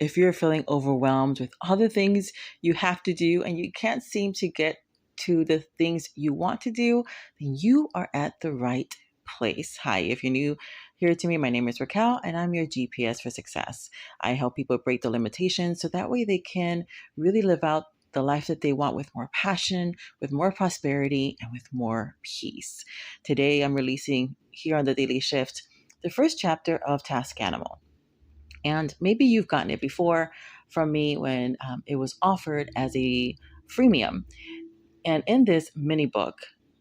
if you're feeling overwhelmed with all the things you have to do and you can't seem to get to the things you want to do, then you are at the right place. Hi, if you're new here to me, my name is Raquel and I'm your GPS for success. I help people break the limitations so that way they can really live out the life that they want with more passion, with more prosperity, and with more peace. Today, I'm releasing here on the Daily Shift the first chapter of Task Animal. And maybe you've gotten it before from me when it was offered as a freemium. And in this mini book,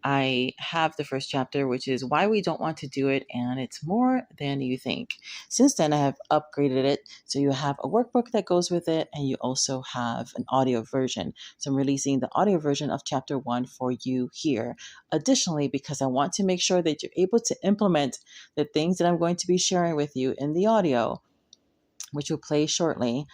I have the first chapter, which is why we don't want to do it, and it's more than you think. Since then, I have upgraded it. So you have a workbook that goes with it, and you also have an audio version. So I'm releasing the audio version of chapter 1 for you here. Additionally, because I want to make sure that you're able to implement the things that I'm going to be sharing with you in the audio, which will play shortly.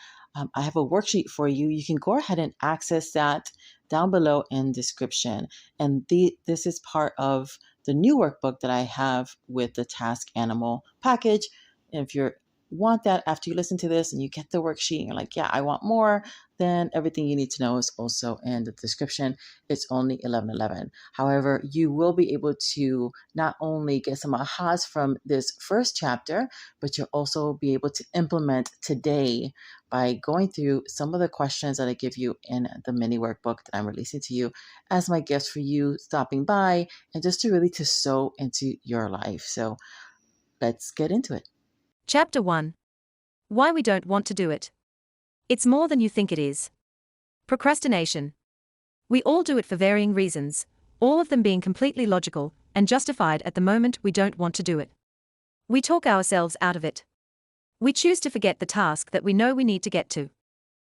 I have a worksheet for you. You can go ahead and access that down below in description. And this is part of the new workbook that I have with the Task Animal package. And if you want that after you listen to this and you get the worksheet and you're like, yeah, I want more, then everything you need to know is also in the description. It's only $11.11. However, you will be able to not only get some ahas from this first chapter, but you'll also be able to implement today by going through some of the questions that I give you in the mini workbook that I'm releasing to you as my gift for you stopping by and just to really to sow into your life. So let's get into it. Chapter 1. Why we don't want to do it. It's more than you think it is. Procrastination. We all do it for varying reasons, all of them being completely logical and justified at the moment we don't want to do it. We talk ourselves out of it. We choose to forget the task that we know we need to get to.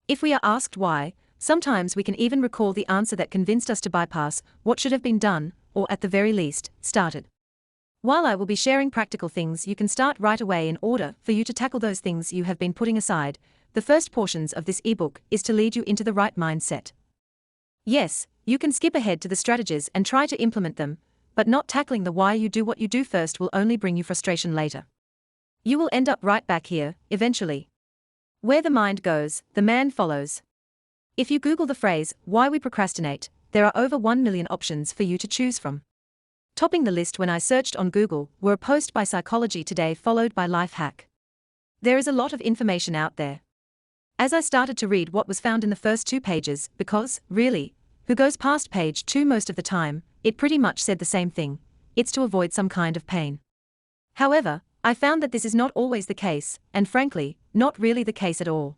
If we are asked why, sometimes we can even recall the answer that convinced us to bypass what should have been done, or at the very least, started. While I will be sharing practical things you can start right away in order for you to tackle those things you have been putting aside, the first portions of this ebook is to lead you into the right mindset. Yes, you can skip ahead to the strategies and try to implement them, but not tackling the why you do what you do first will only bring you frustration later. You will end up right back here, eventually. Where the mind goes, the man follows. If you Google the phrase, why we procrastinate, there are over 1 million options for you to choose from. Topping the list when I searched on Google were a post by Psychology Today followed by Life Hack. There is a lot of information out there. As I started to read what was found in the first 2 pages, because, really, who goes past page 2 most of the time, it pretty much said the same thing. It's to avoid some kind of pain. However, I found that this is not always the case, and frankly, not really the case at all.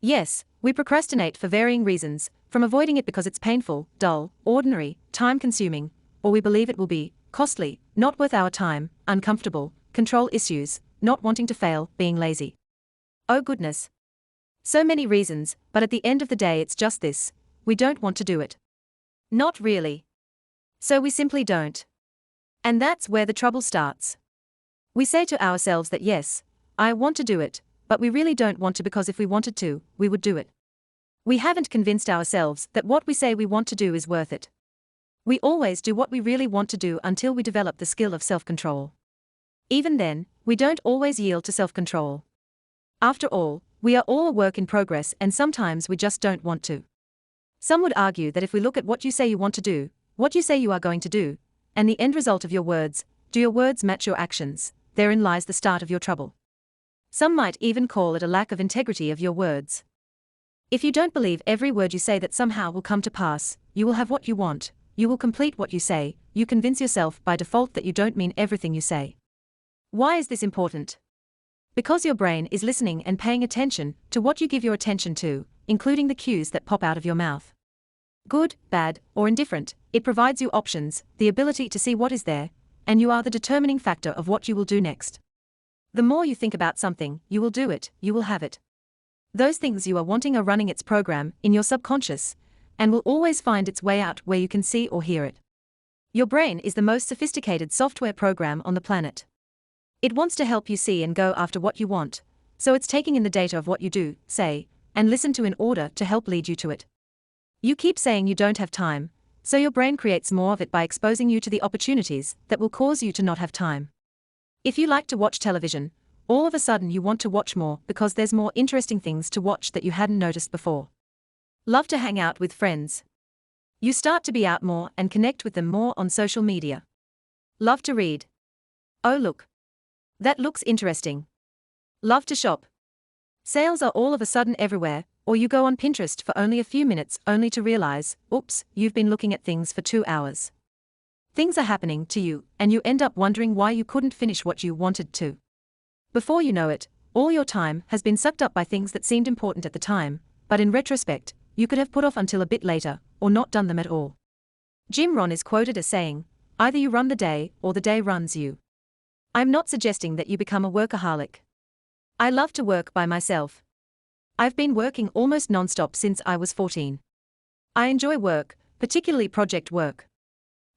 Yes, we procrastinate for varying reasons, from avoiding it because it's painful, dull, ordinary, time-consuming, or we believe it will be costly, not worth our time, uncomfortable, control issues, not wanting to fail, being lazy. Oh goodness. So many reasons, but at the end of the day it's just this: we don't want to do it. Not really. So we simply don't. And that's where the trouble starts. We say to ourselves that yes, I want to do it, but we really don't want to because if we wanted to, we would do it. We haven't convinced ourselves that what we say we want to do is worth it. We always do what we really want to do until we develop the skill of self-control. Even then, we don't always yield to self-control. After all, we are all a work in progress and sometimes we just don't want to. Some would argue that if we look at what you say you want to do, what you say you are going to do, and the end result of your words, do your words match your actions, therein lies the start of your trouble. Some might even call it a lack of integrity of your words. If you don't believe every word you say that somehow will come to pass, you will have what you want, you will complete what you say, you convince yourself by default that you don't mean everything you say. Why is this important? Because your brain is listening and paying attention to what you give your attention to, including the cues that pop out of your mouth. Good, bad, or indifferent, it provides you options, the ability to see what is there, and you are the determining factor of what you will do next. The more you think about something, you will do it, you will have it. Those things you are wanting are running its program in your subconscious, and will always find its way out where you can see or hear it. Your brain is the most sophisticated software program on the planet. It wants to help you see and go after what you want, so it's taking in the data of what you do, say, and listen to in order to help lead you to it. You keep saying you don't have time, so your brain creates more of it by exposing you to the opportunities that will cause you to not have time. If you like to watch television, all of a sudden you want to watch more because there's more interesting things to watch that you hadn't noticed before. Love to hang out with friends. You start to be out more and connect with them more on social media. Love to read. Oh look. That looks interesting. Love to shop. Sales are all of a sudden everywhere, or you go on Pinterest for only a few minutes only to realize, oops, you've been looking at things for 2 hours. Things are happening to you, and you end up wondering why you couldn't finish what you wanted to. Before you know it, all your time has been sucked up by things that seemed important at the time, but in retrospect, you could have put off until a bit later, or not done them at all. Jim Rohn is quoted as saying, "Either you run the day, or the day runs you." I'm not suggesting that you become a workaholic. I love to work by myself. I've been working almost non-stop since I was 14. I enjoy work, particularly project work.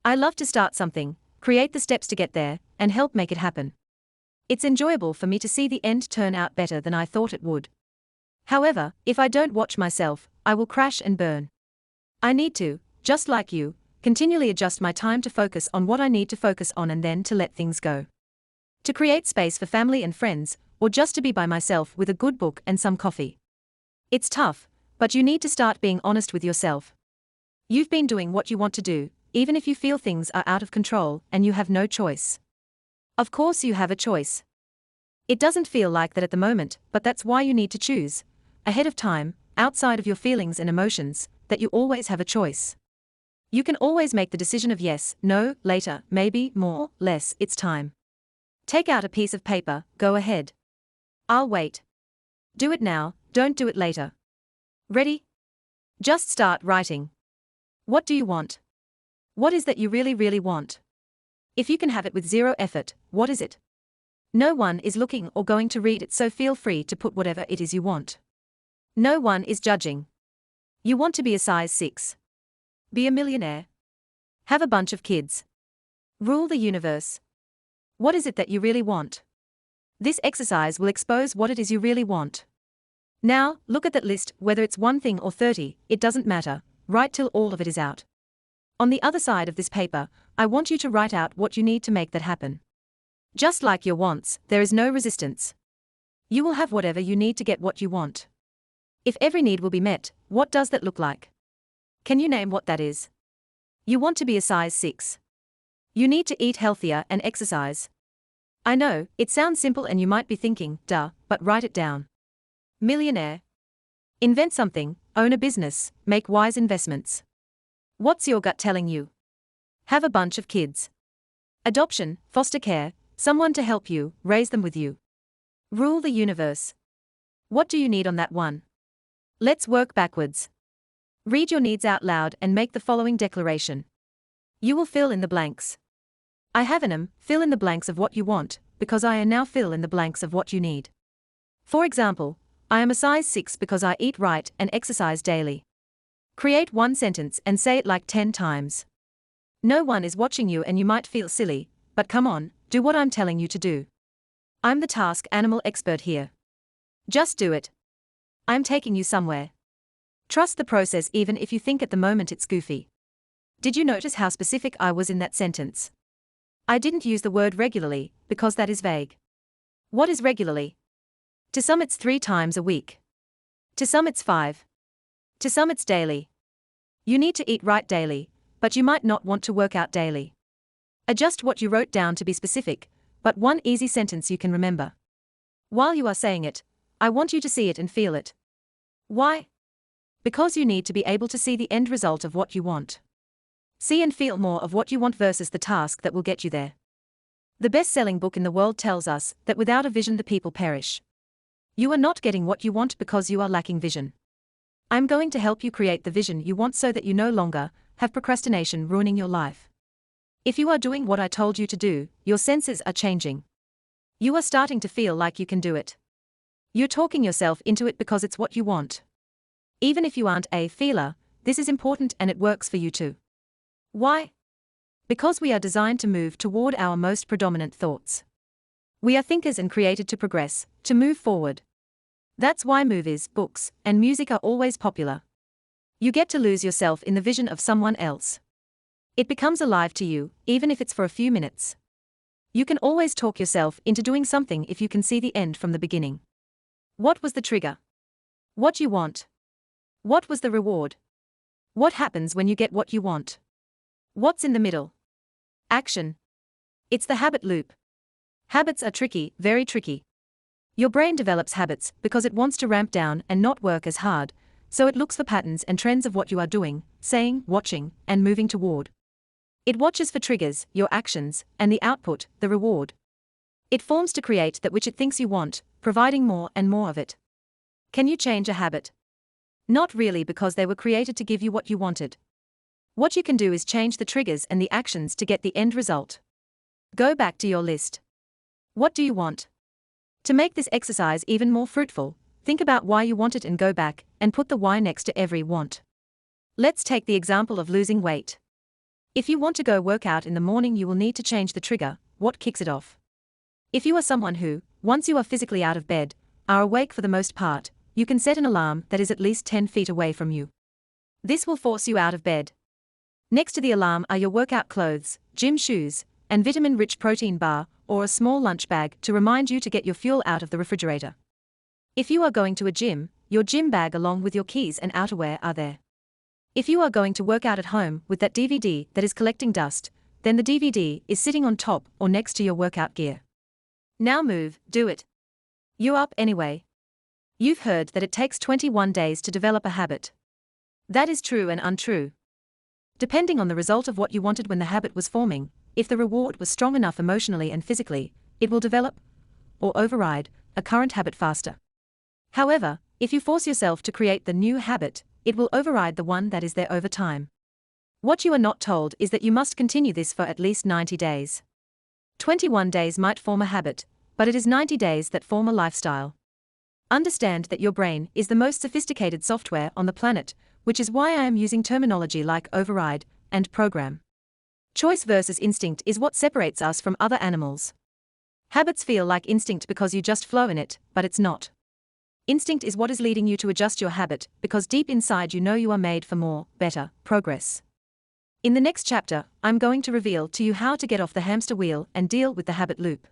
I love to start something, create the steps to get there, and help make it happen. It's enjoyable for me to see the end turn out better than I thought it would. However, if I don't watch myself, I will crash and burn. I need to, just like you, continually adjust my time to focus on what I need to focus on and then to let things go. To create space for family and friends, or just to be by myself with a good book and some coffee. It's tough, but you need to start being honest with yourself. You've been doing what you want to do, even if you feel things are out of control and you have no choice. Of course you have a choice. It doesn't feel like that at the moment, but that's why you need to choose, ahead of time, outside of your feelings and emotions, that you always have a choice. You can always make the decision of yes, no, later, maybe, more, less, it's time. Take out a piece of paper, go ahead. I'll wait. Do it now, don't do it later. Ready? Just start writing. What do you want? What is that you really, really want? If you can have it with zero effort, what is it? No one is looking or going to read it, so feel free to put whatever it is you want. No one is judging. You want to be a size 6. Be a millionaire. Have a bunch of kids. Rule the universe. What is it that you really want? This exercise will expose what it is you really want. Now, look at that list, whether it's one thing or 30, it doesn't matter, write till all of it is out. On the other side of this paper, I want you to write out what you need to make that happen. Just like your wants, there is no resistance. You will have whatever you need to get what you want. If every need will be met, what does that look like? Can you name what that is? You want to be a size 6. You need to eat healthier and exercise. I know, it sounds simple and you might be thinking, duh, but write it down. Millionaire. Invent something, own a business, make wise investments. What's your gut telling you? Have a bunch of kids. Adoption, foster care, someone to help you, raise them with you. Rule the universe. What do you need on that one? Let's work backwards. Read your needs out loud and make the following declaration. You will fill in the blanks. I have an fill in the blanks of what you want, because I now fill in the blanks of what you need. For example, I am a size 6 because I eat right and exercise daily. Create one sentence and say it like 10 times. No one is watching you and you might feel silly, but come on, do what I'm telling you to do. I'm the task animal expert here. Just do it. I'm taking you somewhere. Trust the process even if you think at the moment it's goofy. Did you notice how specific I was in that sentence? I didn't use the word regularly, because that is vague. What is regularly? To some it's 3 times a week. To some it's 5. To some it's daily. You need to eat right daily, but you might not want to work out daily. Adjust what you wrote down to be specific, but one easy sentence you can remember. While you are saying it, I want you to see it and feel it. Why? Because you need to be able to see the end result of what you want. See and feel more of what you want versus the task that will get you there. The best-selling book in the world tells us that without a vision the people perish. You are not getting what you want because you are lacking vision. I'm going to help you create the vision you want so that you no longer have procrastination ruining your life. If you are doing what I told you to do, your senses are changing. You are starting to feel like you can do it. You're talking yourself into it because it's what you want. Even if you aren't a feeler, this is important and it works for you too. Why? Because we are designed to move toward our most predominant thoughts. We are thinkers and created to progress, to move forward. That's why movies, books, and music are always popular. You get to lose yourself in the vision of someone else. It becomes alive to you, even if it's for a few minutes. You can always talk yourself into doing something if you can see the end from the beginning. What was the trigger? What you want? What was the reward? What happens when you get what you want? What's in the middle? Action. It's the habit loop. Habits are tricky, very tricky. Your brain develops habits because it wants to ramp down and not work as hard, so it looks for patterns and trends of what you are doing, saying, watching, and moving toward. It watches for triggers, your actions, and the output, the reward. It forms to create that which it thinks you want, providing more and more of it. Can you change a habit? Not really, because they were created to give you what you wanted. What you can do is change the triggers and the actions to get the end result. Go back to your list. What do you want? To make this exercise even more fruitful, think about why you want it and go back and put the why next to every want. Let's take the example of losing weight. If you want to go work out in the morning, you will need to change the trigger, what kicks it off. If you are someone who, once you are physically out of bed, are awake for the most part, you can set an alarm that is at least 10 feet away from you. This will force you out of bed. Next to the alarm are your workout clothes, gym shoes, and vitamin-rich protein bar, or a small lunch bag to remind you to get your fuel out of the refrigerator. If you are going to a gym, your gym bag along with your keys and outerwear are there. If you are going to work out at home with that DVD that is collecting dust, then the DVD is sitting on top or next to your workout gear. Now move, do it. You're up anyway. You've heard that it takes 21 days to develop a habit. That is true and untrue. Depending on the result of what you wanted when the habit was forming, if the reward was strong enough emotionally and physically, it will develop, or override, a current habit faster. However, if you force yourself to create the new habit, it will override the one that is there over time. What you are not told is that you must continue this for at least 90 days. 21 days might form a habit, but it is 90 days that form a lifestyle. Understand that your brain is the most sophisticated software on the planet, which is why I am using terminology like override and program. Choice versus instinct is what separates us from other animals. Habits feel like instinct because you just flow in it, but it's not. Instinct is what is leading you to adjust your habit because deep inside you know you are made for more, better, progress. In the next chapter, I'm going to reveal to you how to get off the hamster wheel and deal with the habit loop.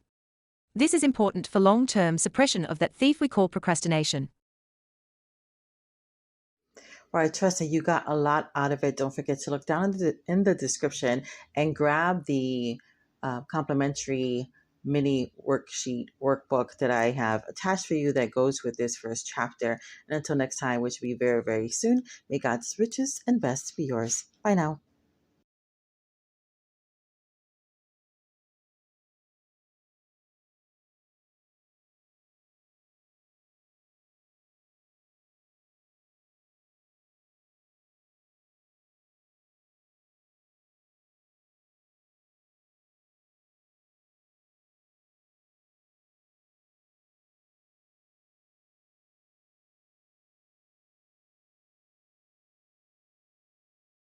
This is important for long-term suppression of that thief we call procrastination. All right, trust that you got a lot out of it. Don't forget to look down in the description and grab the complimentary mini worksheet workbook that I have attached for you that goes with this first chapter. And until next time, which will be very, very soon, may God's riches and best be yours. Bye now.